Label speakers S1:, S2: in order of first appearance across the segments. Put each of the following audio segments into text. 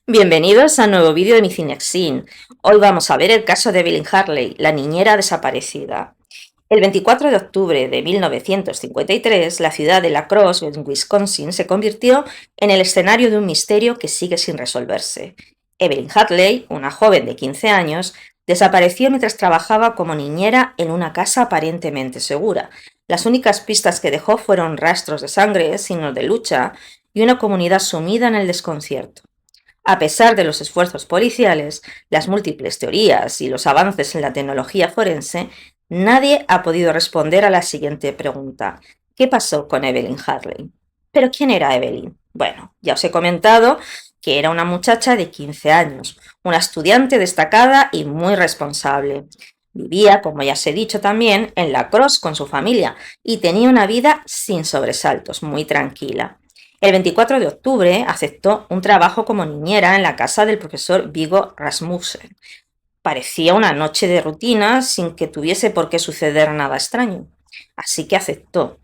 S1: Bienvenidos a un nuevo vídeo de mi Cinexin. Hoy vamos a ver el caso de Evelyn Hartley, la niñera desaparecida. El 24 de octubre de 1953, la ciudad de La Crosse, en Wisconsin, se convirtió en el escenario de un misterio que sigue sin resolverse. Evelyn Hartley, una joven de 15 años, desapareció mientras trabajaba como niñera en una casa aparentemente segura. Las únicas pistas que dejó fueron rastros de sangre, signos de lucha y una comunidad sumida en el desconcierto. A pesar de los esfuerzos policiales, las múltiples teorías y los avances en la tecnología forense, nadie ha podido responder a la siguiente pregunta: ¿qué pasó con Evelyn Hartley? ¿Pero quién era Evelyn? Bueno, ya os he comentado que era una muchacha de 15 años, una estudiante destacada y muy responsable. Vivía, como ya os he dicho también, en La Crosse con su familia y tenía una vida sin sobresaltos, muy tranquila. El 24 de octubre aceptó un trabajo como niñera en la casa del profesor Viggo Rasmussen. Parecía una noche de rutina sin que tuviese por qué suceder nada extraño. Así que aceptó.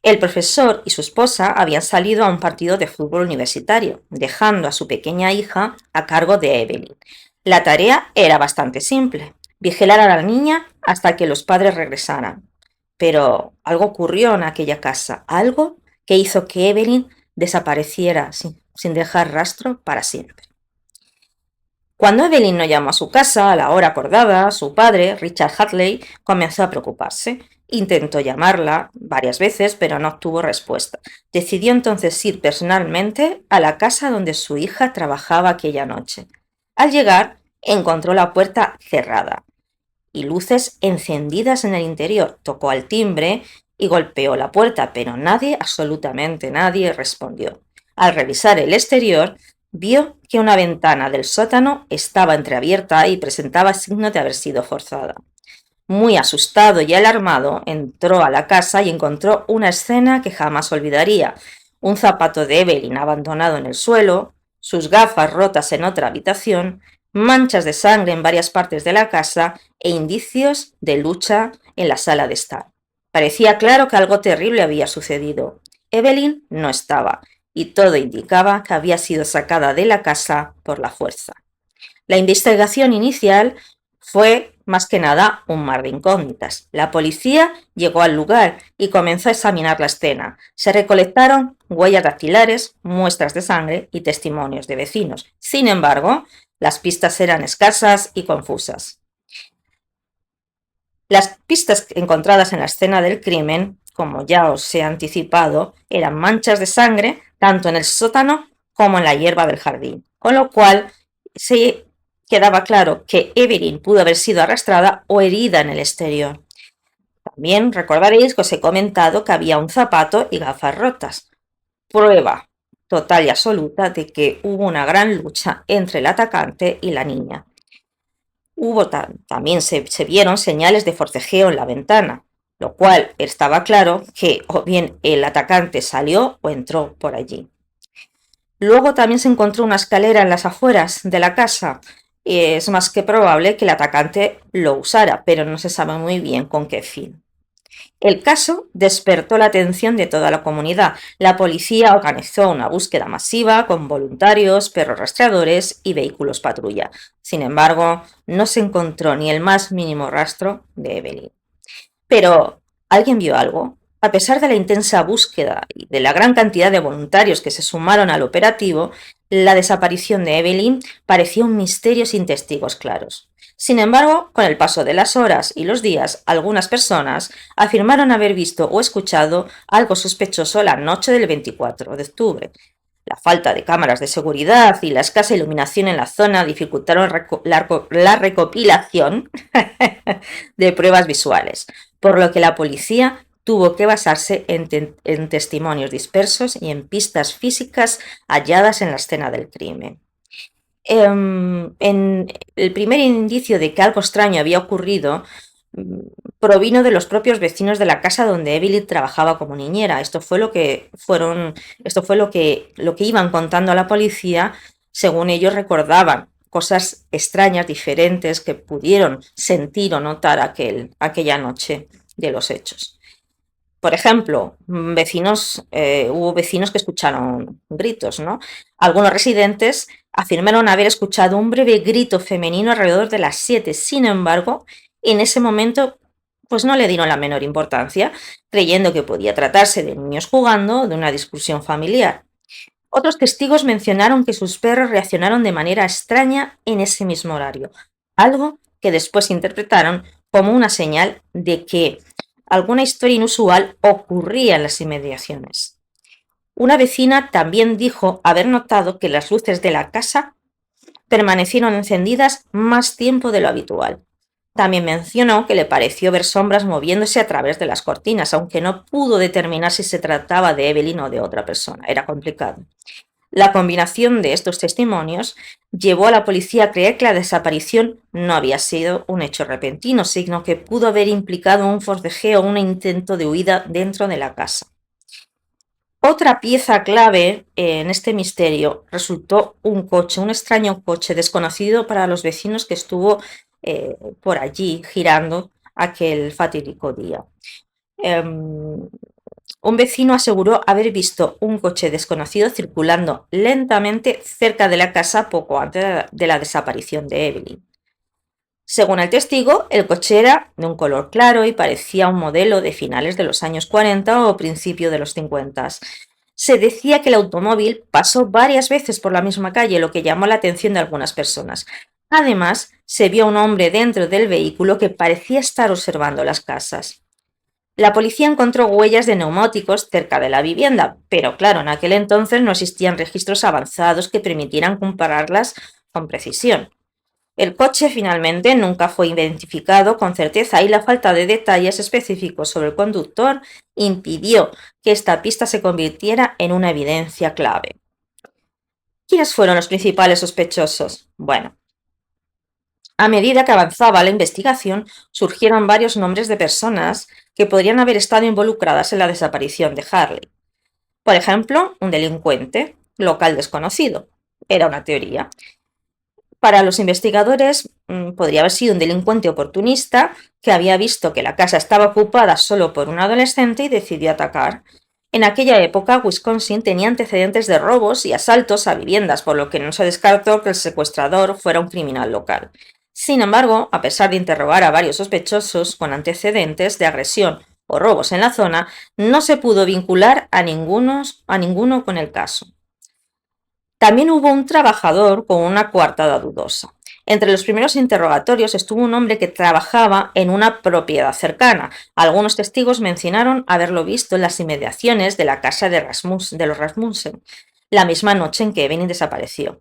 S1: El profesor y su esposa habían salido a un partido de fútbol universitario, dejando a su pequeña hija a cargo de Evelyn. La tarea era bastante simple: vigilar a la niña hasta que los padres regresaran. Pero algo ocurrió en aquella casa, algo que hizo que Evelyn desapareciera sin dejar rastro para siempre. Cuando Evelyn no llamó a su casa a la hora acordada, su padre, Richard Hartley, comenzó a preocuparse. Intentó llamarla varias veces, pero no obtuvo respuesta. Decidió entonces ir personalmente a la casa donde su hija trabajaba aquella noche. Al llegar, encontró la puerta cerrada y luces encendidas en el interior. Tocó al timbre y golpeó la puerta, pero nadie, absolutamente nadie, respondió. Al revisar el exterior, vio que una ventana del sótano estaba entreabierta y presentaba signos de haber sido forzada. Muy asustado y alarmado, entró a la casa y encontró una escena que jamás olvidaría: un zapato de Evelyn abandonado en el suelo, sus gafas rotas en otra habitación, manchas de sangre en varias partes de la casa e indicios de lucha en la sala de estar. Parecía claro que algo terrible había sucedido. Evelyn no estaba, y todo indicaba que había sido sacada de la casa por la fuerza. La investigación inicial fue más que nada un mar de incógnitas. La policía llegó al lugar y comenzó a examinar la escena. Se recolectaron huellas dactilares, muestras de sangre y testimonios de vecinos. Sin embargo, las pistas eran escasas y confusas. Las pistas encontradas en la escena del crimen, como ya os he anticipado, eran manchas de sangre tanto en el sótano como en la hierba del jardín, con lo cual se quedaba claro que Evelyn pudo haber sido arrastrada o herida en el exterior. También recordaréis que os he comentado que había un zapato y gafas rotas, prueba total y absoluta de que hubo una gran lucha entre el atacante y la niña. También se vieron señales de forcejeo en la ventana, lo cual estaba claro que o bien el atacante salió o entró por allí. Luego también se encontró una escalera en las afueras de la casa. Es más que probable que el atacante lo usara, pero no se sabe muy bien con qué fin. El caso despertó la atención de toda la comunidad. La policía organizó una búsqueda masiva con voluntarios, perros rastreadores y vehículos patrulla. Sin embargo, no se encontró ni el más mínimo rastro de Evelyn. Pero, ¿alguien vio algo? A pesar de la intensa búsqueda y de la gran cantidad de voluntarios que se sumaron al operativo, la desaparición de Evelyn parecía un misterio sin testigos claros. Sin embargo, con el paso de las horas y los días, algunas personas afirmaron haber visto o escuchado algo sospechoso la noche del 24 de octubre. La falta de cámaras de seguridad y la escasa iluminación en la zona dificultaron la recopilación de pruebas visuales, por lo que la policía tuvo que basarse en testimonios dispersos y en pistas físicas halladas en la escena del crimen. En el primer indicio de que algo extraño había ocurrido provino de los propios vecinos de la casa donde Evelyn trabajaba como niñera. Esto fue lo que iban contando a la policía, según ellos recordaban cosas extrañas, diferentes, que pudieron sentir o notar aquella noche de los hechos. Por ejemplo, hubo vecinos que escucharon gritos, ¿no? Algunos residentes Afirmaron haber escuchado un breve grito femenino alrededor de las 7. Sin embargo, en ese momento pues no le dieron la menor importancia, creyendo que podía tratarse de niños jugando o de una discusión familiar. Otros testigos mencionaron que sus perros reaccionaron de manera extraña en ese mismo horario, algo que después interpretaron como una señal de que alguna historia inusual ocurría en las inmediaciones. Una vecina también dijo haber notado que las luces de la casa permanecieron encendidas más tiempo de lo habitual. También mencionó que le pareció ver sombras moviéndose a través de las cortinas, aunque no pudo determinar si se trataba de Evelyn o de otra persona. Era complicado. La combinación de estos testimonios llevó a la policía a creer que la desaparición no había sido un hecho repentino, sino que pudo haber implicado un forcejeo o un intento de huida dentro de la casa. Otra pieza clave en este misterio resultó un coche, un extraño coche desconocido para los vecinos que estuvo por allí girando aquel fatídico día. Un vecino aseguró haber visto un coche desconocido circulando lentamente cerca de la casa poco antes de la desaparición de Evelyn. Según el testigo, el coche era de un color claro y parecía un modelo de finales de los años 40 o principio de los 50. Se decía que el automóvil pasó varias veces por la misma calle, lo que llamó la atención de algunas personas. Además, se vio a un hombre dentro del vehículo que parecía estar observando las casas. La policía encontró huellas de neumáticos cerca de la vivienda, pero claro, en aquel entonces no existían registros avanzados que permitieran compararlas con precisión. El coche finalmente nunca fue identificado con certeza y la falta de detalles específicos sobre el conductor impidió que esta pista se convirtiera en una evidencia clave. ¿Quiénes fueron los principales sospechosos? Bueno, a medida que avanzaba la investigación, surgieron varios nombres de personas que podrían haber estado involucradas en la desaparición de Harley. Por ejemplo, un delincuente local desconocido. Era una teoría. Para los investigadores, podría haber sido un delincuente oportunista que había visto que la casa estaba ocupada solo por un adolescente y decidió atacar. En aquella época, Wisconsin tenía antecedentes de robos y asaltos a viviendas, por lo que no se descartó que el secuestrador fuera un criminal local. Sin embargo, a pesar de interrogar a varios sospechosos con antecedentes de agresión o robos en la zona, no se pudo vincular a ninguno con el caso. También hubo un trabajador con una coartada dudosa. Entre los primeros interrogatorios estuvo un hombre que trabajaba en una propiedad cercana. Algunos testigos mencionaron haberlo visto en las inmediaciones de la casa de los Rasmussen, la misma noche en que Evelyn desapareció.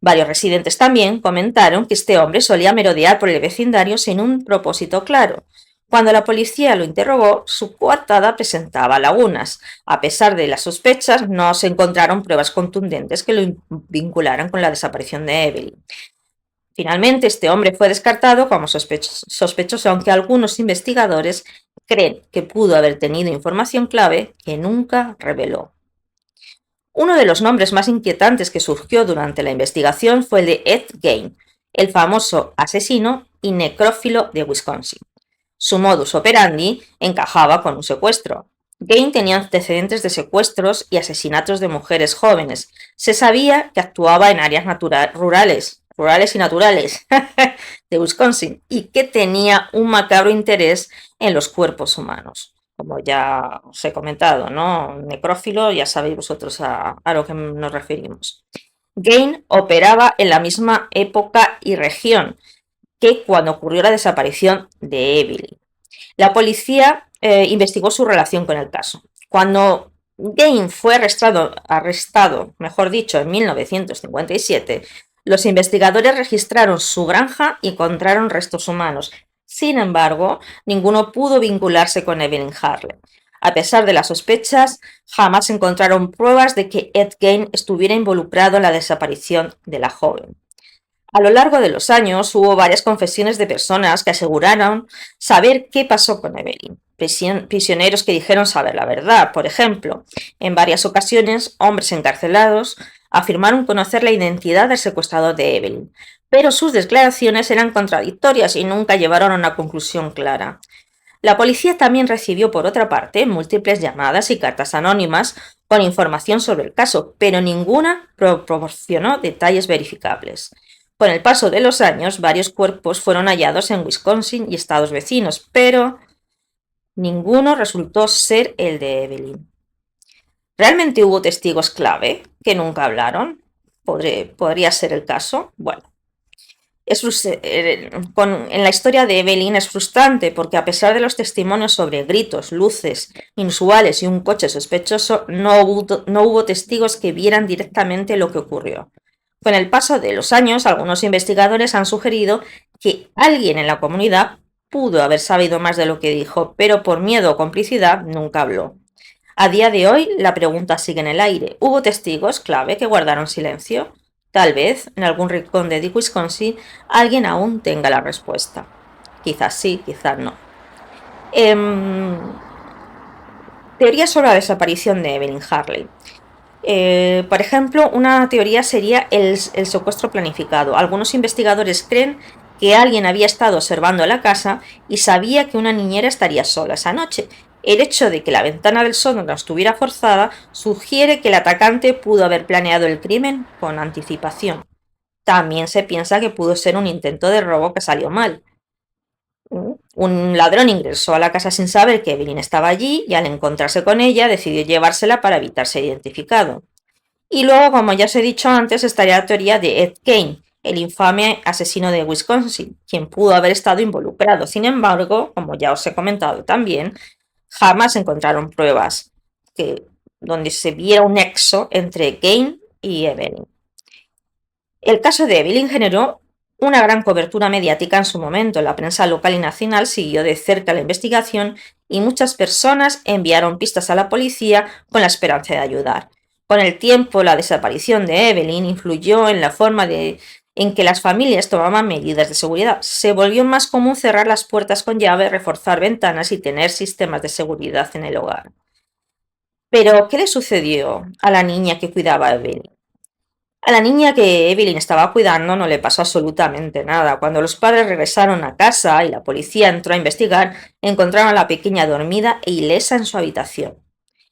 S1: Varios residentes también comentaron que este hombre solía merodear por el vecindario sin un propósito claro. Cuando la policía lo interrogó, su coartada presentaba lagunas. A pesar de las sospechas, no se encontraron pruebas contundentes que lo vincularan con la desaparición de Evelyn. Finalmente, este hombre fue descartado como sospechoso, aunque algunos investigadores creen que pudo haber tenido información clave que nunca reveló. Uno de los nombres más inquietantes que surgió durante la investigación fue el de Ed Gein, el famoso asesino y necrófilo de Wisconsin. Su modus operandi encajaba con un secuestro. Gein tenía antecedentes de secuestros y asesinatos de mujeres jóvenes. Se sabía que actuaba en áreas rurales y naturales de Wisconsin y que tenía un macabro interés en los cuerpos humanos. Como ya os he comentado, ¿no? Necrófilo, ya sabéis vosotros a lo que nos referimos. Gein operaba en la misma época y región que cuando ocurrió la desaparición de Evelyn. La policía investigó su relación con el caso. Cuando Gein fue arrestado, mejor dicho, en 1957, los investigadores registraron su granja y encontraron restos humanos. Sin embargo, ninguno pudo vincularse con Evelyn Harley. A pesar de las sospechas, jamás encontraron pruebas de que Ed Gein estuviera involucrado en la desaparición de la joven. A lo largo de los años hubo varias confesiones de personas que aseguraron saber qué pasó con Evelyn. Prisioneros que dijeron saber la verdad. Por ejemplo, en varias ocasiones, hombres encarcelados afirmaron conocer la identidad del secuestrador de Evelyn, pero sus declaraciones eran contradictorias y nunca llevaron a una conclusión clara. La policía también recibió, por otra parte, múltiples llamadas y cartas anónimas con información sobre el caso, pero ninguna proporcionó detalles verificables. Con el paso de los años, varios cuerpos fueron hallados en Wisconsin y estados vecinos, pero ninguno resultó ser el de Evelyn. ¿Realmente hubo testigos clave que nunca hablaron? ¿Podría ser el caso? Bueno, en la historia de Evelyn es frustrante porque a pesar de los testimonios sobre gritos, luces inusuales y un coche sospechoso, no hubo testigos que vieran directamente lo que ocurrió. Con el paso de los años, algunos investigadores han sugerido que alguien en la comunidad pudo haber sabido más de lo que dijo, pero por miedo o complicidad nunca habló. A día de hoy, la pregunta sigue en el aire. ¿Hubo testigos clave que guardaron silencio? Tal vez, en algún rincón de Wisconsin, alguien aún tenga la respuesta. Quizás sí, quizás no. Teoría sobre la desaparición de Evelyn Harley. Por ejemplo, una teoría sería el secuestro planificado. Algunos investigadores creen que alguien había estado observando la casa y sabía que una niñera estaría sola esa noche. El hecho de que la ventana del sótano estuviera forzada sugiere que el atacante pudo haber planeado el crimen con anticipación. También se piensa que pudo ser un intento de robo que salió mal. Un ladrón ingresó a la casa sin saber que Evelyn estaba allí y al encontrarse con ella decidió llevársela para evitar ser identificado. Y luego, como ya os he dicho antes, estaría la teoría de Ed Gein, el infame asesino de Wisconsin, quien pudo haber estado involucrado. Sin embargo, como ya os he comentado también, jamás encontraron pruebas donde se viera un nexo entre Gein y Evelyn. El caso de Evelyn generó una gran cobertura mediática en su momento. La prensa local y nacional siguió de cerca la investigación y muchas personas enviaron pistas a la policía con la esperanza de ayudar. Con el tiempo, la desaparición de Evelyn influyó en la forma en que las familias tomaban medidas de seguridad. Se volvió más común cerrar las puertas con llave, reforzar ventanas y tener sistemas de seguridad en el hogar. Pero, ¿qué le sucedió a la niña que cuidaba a Evelyn? A la niña que Evelyn estaba cuidando no le pasó absolutamente nada. Cuando los padres regresaron a casa y la policía entró a investigar, encontraron a la pequeña dormida e ilesa en su habitación.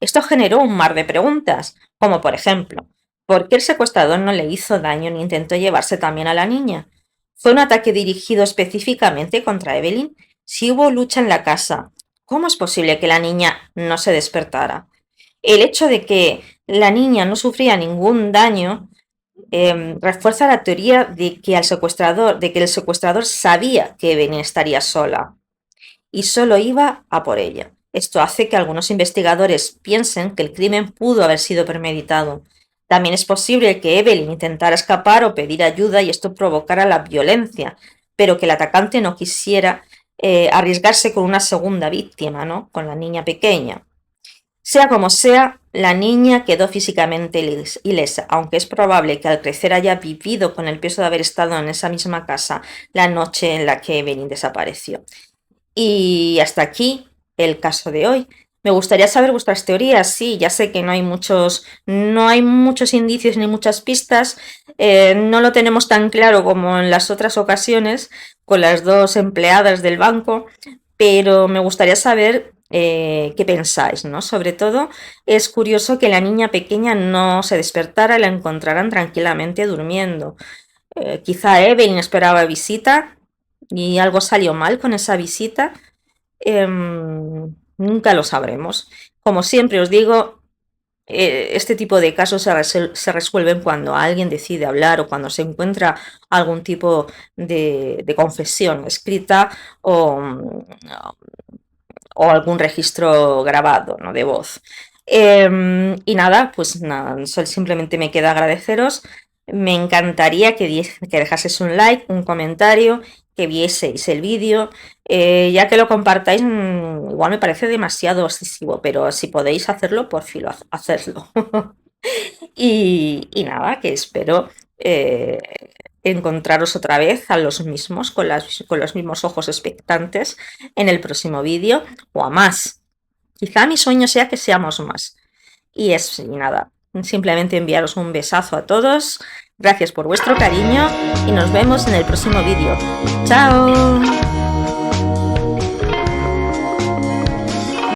S1: Esto generó un mar de preguntas, como por ejemplo, ¿por qué el secuestrador no le hizo daño ni intentó llevarse también a la niña? ¿Fue un ataque dirigido específicamente contra Evelyn? Si hubo lucha en la casa, ¿cómo es posible que la niña no se despertara? El hecho de que la niña no sufría ningún daño refuerza la teoría de que el secuestrador sabía que Evelyn estaría sola y solo iba a por ella. Esto hace que algunos investigadores piensen que el crimen pudo haber sido premeditado. También es posible que Evelyn intentara escapar o pedir ayuda y esto provocara la violencia, pero que el atacante no quisiera arriesgarse con una segunda víctima, ¿no? Con la niña pequeña. Sea como sea, la niña quedó físicamente ilesa, aunque es probable que al crecer haya vivido con el peso de haber estado en esa misma casa la noche en la que Evelyn desapareció. Y hasta aquí el caso de hoy. Me gustaría saber vuestras teorías. Sí, ya sé que no hay muchos indicios ni muchas pistas. No lo tenemos tan claro como en las otras ocasiones con las dos empleadas del banco, pero me gustaría saber qué pensáis, ¿no? Sobre todo, es curioso que la niña pequeña no se despertara y la encontraran tranquilamente durmiendo. Quizá Evelyn esperaba visita y algo salió mal con esa visita. Nunca lo sabremos. Como siempre os digo, este tipo de casos se resuelven cuando alguien decide hablar o cuando se encuentra algún tipo de confesión escrita o algún registro grabado, ¿no? De voz. Y nada, pues nada, simplemente me queda agradeceros. Me encantaría que dejaseis un like, un comentario, que vieseis el vídeo, ya que lo compartáis, igual me parece demasiado excesivo, pero si podéis hacerlo, por fin hacedlo. Y nada, que espero encontraros otra vez a los mismos, con los mismos ojos expectantes en el próximo vídeo, o a más. Quizá mi sueño sea que seamos más. Y nada, simplemente enviaros un besazo a todos, gracias por vuestro cariño y nos vemos en el próximo vídeo. ¡Chao!